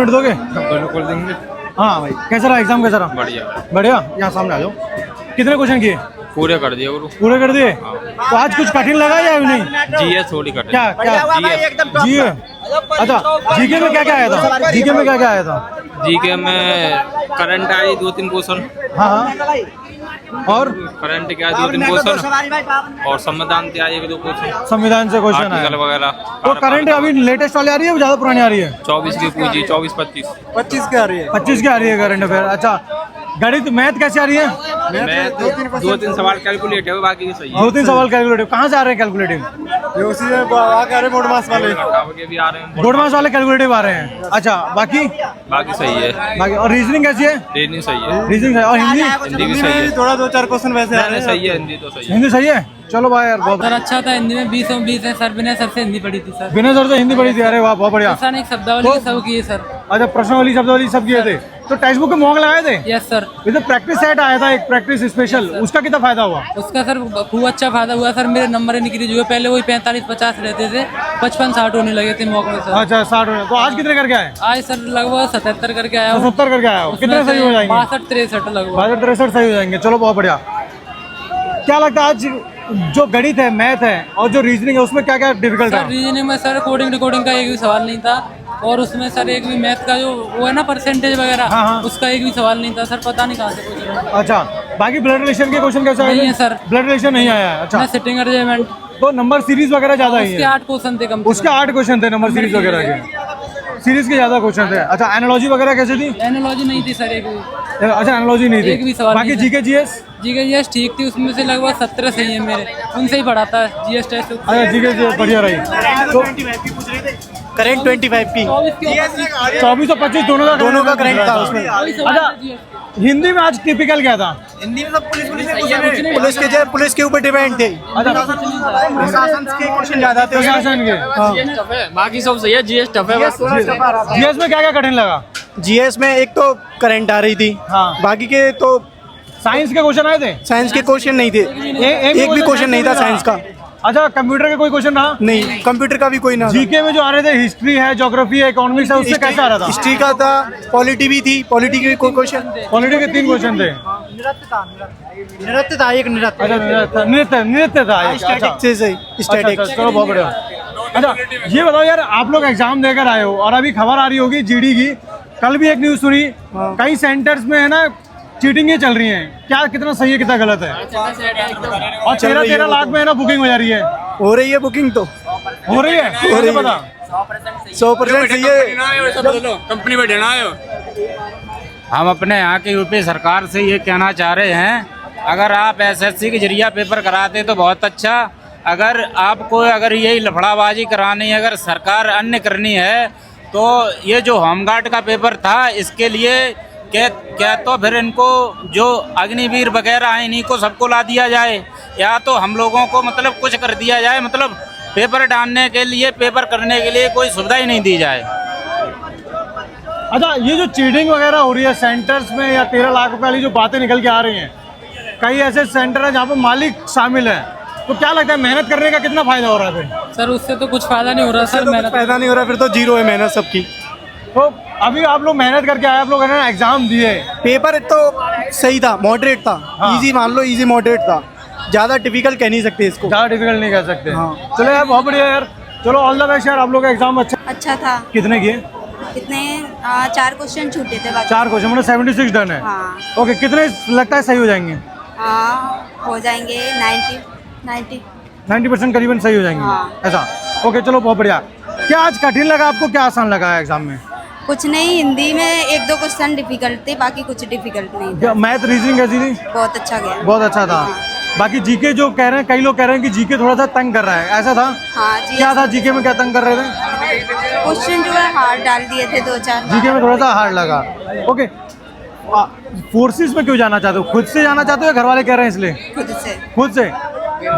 Minute दोगे? बिल्कुल देंगे। हाँ भाई, कैसा रहा एग्जाम, कैसा रहा? बढ़िया बढ़िया। यहाँ सामने आ जाओ। कितने क्वेश्चन किए? पूरे कर दिए गुरु। पूरे कर दिए? तो आज कुछ कठिन लगा या नहीं? जीएस थोड़ी कट। क्या जी है? अच्छा, जीके में क्या क्या आया था? जीके में क्या क्या आया था? जीके में करंट आई 2-3 क्वेश्चन। हाँ हाँ। और करंट क्या 2-3 क्वेश्चन और संविधान से आए 1-2 क्वेश्चन। संविधान से क्वेश्चन आर्टिकल आया। वगैरह। तो करंट अभी लेटेस्ट वाली आ रही है, ज्यादा पुरानी आ रही है? 24 की पूछी, 24-25। 25 की आ रही है। 25 की आ रही है करंट अफेयर। अच्छा, गणित मैथ कैसे आ रही है? मैं 2-3 सवाल कैलकुलेट है, बाकी सही है। 2-3 सवाल कैलकुलेटिव। कहाँ से आ रहे हैं कैलकुलेटिव? बोर्ड मास वाले। के भी आ रहे हैं। बोर्ड मास वाले कैलकुलेटिव आ रहे हैं। अच्छा, बाकी सही है। बाकी और रीजनिंग कैसी है? रीजनिंग सही है। रीजनिंग और हिंदी? हिंदी भी सही है। थोड़ा 2-4 क्वेश्चन वैसे आ रहे हैं। सही है, हिंदी तो सही है। हिंदी सही है? चलो भाई यार, बहुत सर अच्छा था हिंदी में 20 है सर। बिना सर से हिंदी पढ़ी थी सर। बिना सर से हिंदी पढ़ी थी? अरे वाह, बहुत बढ़िया। सर एक शब्दावली सब की है सर। अच्छा, प्रश्नावली शब्दावली सब किए थे। तो टेक्स्ट बुक के मॉक लगाए थे? Yes sir. इधर प्रैक्टिस सेट आया था, एक प्रैक्टिस स्पेशल, उसका कितना फायदा हुआ? उसका सर खूब अच्छा फायदा हुआ सर। मेरे नंबर निकली जो पहले वही 45-50 रहते थे, 55-60 होने लगे थे मॉक में सर। अच्छा, 60। तो आज कितने करके आए? आज सर लगभग 77 करके आया हूँ। 77 करके आया हो। कितने सही हो जाएंगे? 62-63 लगभग। 62-63 सही हो जाएंगे। चलो बहुत बढ़िया। क्या लगता है आज जो गणित है, मैथ है और जो रीजनिंग है, उसमें क्या क्या डिफिकल्ट सर है? रीजनिंग में सर कोडिंग रिकॉर्डिंग का एक भी सवाल नहीं था, और उसमें सर एक भी मैथ का जो वो है ना परसेंटेज वगैरह, हाँ, हाँ। उसका एक भी सवाल नहीं था सर। पता नहीं कहाँ से पूछ रहे हैं। अच्छा, बाकी ब्लड रिलेशन के क्वेश्चन कैसे आए? नहीं है सर। ब्लड रिलेशन नहीं आया है। अच्छा, मैं सिटिंग अरेंजमेंट तो नंबर सीरीज वगैरह ज्यादा ही उसके है? 8 क्वेश्चन थे कम से उसके 8 क्वेश्चन थे नंबर सीरीज वगैरह के। सीरीज के ज्यादा क्वेश्चन थे। अच्छा, एनालॉजी वगैरह कैसे थी? एनालॉजी नहीं थी सर एक भी। अच्छा, एनालॉजी नहीं एक भी थी। सवाल बाकी नहीं था। GK GS? जीके जीएस ठीक थी, उसमें से लगभग 17 सही है मेरे, उनसे ही पढ़ा था जीएस टेस्ट। अच्छा, जीके जीएस बढ़िया रही। तो करंट 25 की 24 और 25 दोनों का करंट था उसमें। अच्छा, हिंदी में आज टिपिकल क्या था? हिंदी में सब पुलिस के ऊपर डिपेंड थे। अच्छा, प्रशासन के क्वेश्चन ज्यादा थे। प्रशासन के। बाकी सब सही है। जीएस टफ है बस। जीएस में क्या क्या कठिन लगा? जीएस में एक तो करंट आ रही थी। हाँ। बाकी के तो साइंस के क्वेश्चन आए थे? साइंस के क्वेश्चन नहीं थे। एक भी क्वेश्चन नहीं था साइंस का। अच्छा, कंप्यूटर के कोई क्वेश्चन रहा? नहीं, कंप्यूटर का भी कोई ना। जीके में जो आ रहे थे, हिस्ट्री है, ज्योग्राफी है, इकोनॉमिक्स है, उससे कैसा आ रहा था? हिस्ट्री का था, पॉलिटी भी थी। पॉलिटी के भी कोई क्वेश्चन। पॉलिटी के 3 क्वेश्चन थे। नृत्य था एक। नृत्य अच्छा, नृत्य था एक। अच्छा, से सही अच्छा, स्टैटिक्स। चलो बहुत बढ़िया। अच्छा, ये बताओ यार, आप लोग एग्जाम देकर आए हो और अभी खबर आ रही होगी जीडी की, कल भी एक न्यूज सुनी, कई सेंटर्स में है ना चीटिंग ही चल रही है। क्या, कितना सही है, कितना गलत है? और 13 लाख में है ना बुकिंग हो जा रही है। हो रही है बुकिंग तो हो रही है? हो रही है। पता 100% सही है। कंपनी में देना है। हम अपने यहाँ की यूपी सरकार से ये कहना चाह रहे हैं, अगर आप एसएससी के जरिए पेपर कराते तो बहुत अच्छा। अगर आपको यही लफड़ाबाजी करानी है, अगर सरकार अन्य करनी है, तो ये जो होमगार्ड का पेपर था, इसके लिए क्या तो फिर इनको जो अग्निवीर वगैरह हैं, इन्हीं को सबको ला दिया जाए, या तो हम लोगों को मतलब कुछ कर दिया जाए, मतलब पेपर डालने के लिए, पेपर करने के लिए कोई सुविधा ही नहीं दी जाए। अच्छा, ये जो चीटिंग वगैरह हो रही है सेंटर्स में, या 13 लाख रुपए वाली जो बातें निकल के आ रही हैं, कई ऐसे सेंटर है जहाँ पर मालिक शामिल है, तो क्या लगता है मेहनत करने का कितना फायदा हो रहा है फिर? सर उससे तो कुछ फायदा नहीं हो रहा सर। मेहनत फायदा नहीं हो रहा, फिर तो जीरो है मेहनत सबकी। तो अभी आप लोग मेहनत करके आए, आप लोग है ना एग्जाम दिए, पेपर तो सही था, मॉडरेट था। हाँ। इजी मान लो, इजी मॉडरेट था। ज्यादा टिपिकल कह नहीं सकते इसको। ज़्यादा डिफिकल्ट नहीं कर सकते। हाँ। चलो यार, बहुत बढ़िया यार। चलो ऑल द बेस्ट यार, आप लोग का एग्जाम अच्छा था। कितने किए? कितने 4 क्वेश्चन छूटे थे बाकी। 4 क्वेश्चन, मतलब 76 डन है। हाँ। ओके, कितने लगता है सही हो जाएंगे? हो जाएंगे 90% करीबन सही हो जाएंगे। हाँ। ऐसा? ओके, चलो बहुत बढ़िया। क्या आज कठिन लगा आपको, क्या आसान लगा है एग्जाम में? कुछ नहीं, हिंदी में 1-2 क्वेश्चन डिफिकल्ट थे, बाकी कुछ डिफिकल्ट नहीं था। मैथ रीजनिंग कैसी थी? बहुत अच्छा गया। बहुत अच्छा था। बाकी जीके जो कह रहे हैं, कई लोग कह रहे हैं कि जीके थोड़ा सा तंग कर रहा है, ऐसा था? हाँ जी। क्या था जीके में, क्या तंग कर रहे थे? क्वेश्चन जो है हार्ड डाल दिए थे 2-4। जीके में थोड़ा सा हार्ड लगा। ओके, फोर्सेस में क्यों जाना चाहते हो? खुद से जाना चाहते हो या घर वाले कह रहे हैं इसलिए? खुद से। खुद से?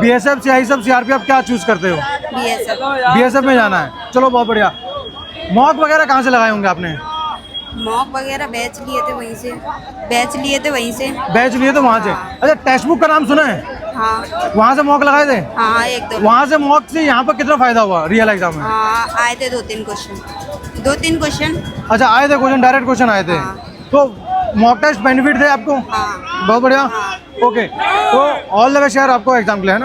बीएसएफ, सीआईएसएफ, सीआरपीएफ, क्या चूज करते हो? बीएसएफ। बीएसएफ में जाना है। चलो बहुत बढ़िया। मॉक वगैरह कहाँ से लगाए होंगे आपने? मॉक वगैरह बैच लिए थे वहीं से। बैच लिए थे वहीं से। बैच लिए तो वहाँ से? अच्छा, टेक्स्ट बुक का नाम सुना है? हाँ। वहाँ से मॉक लगाए थे? हाँ, 1-2। वहाँ से मॉक से यहाँ पर कितना फायदा हुआ रियल एग्जाम में? हाँ, आए थे 2-3 क्वेश्चन। 2-3 क्वेश्चन। अच्छा आए थे क्वेश्चन, डायरेक्ट क्वेश्चन आए थे। हाँ। तो मॉक टेस्ट बेनिफिट थे आपको? हाँ। बहुत बढ़िया। हाँ। ओके, तो ऑल द बेस्ट यार आपको एग्जाम के लिए, है ना।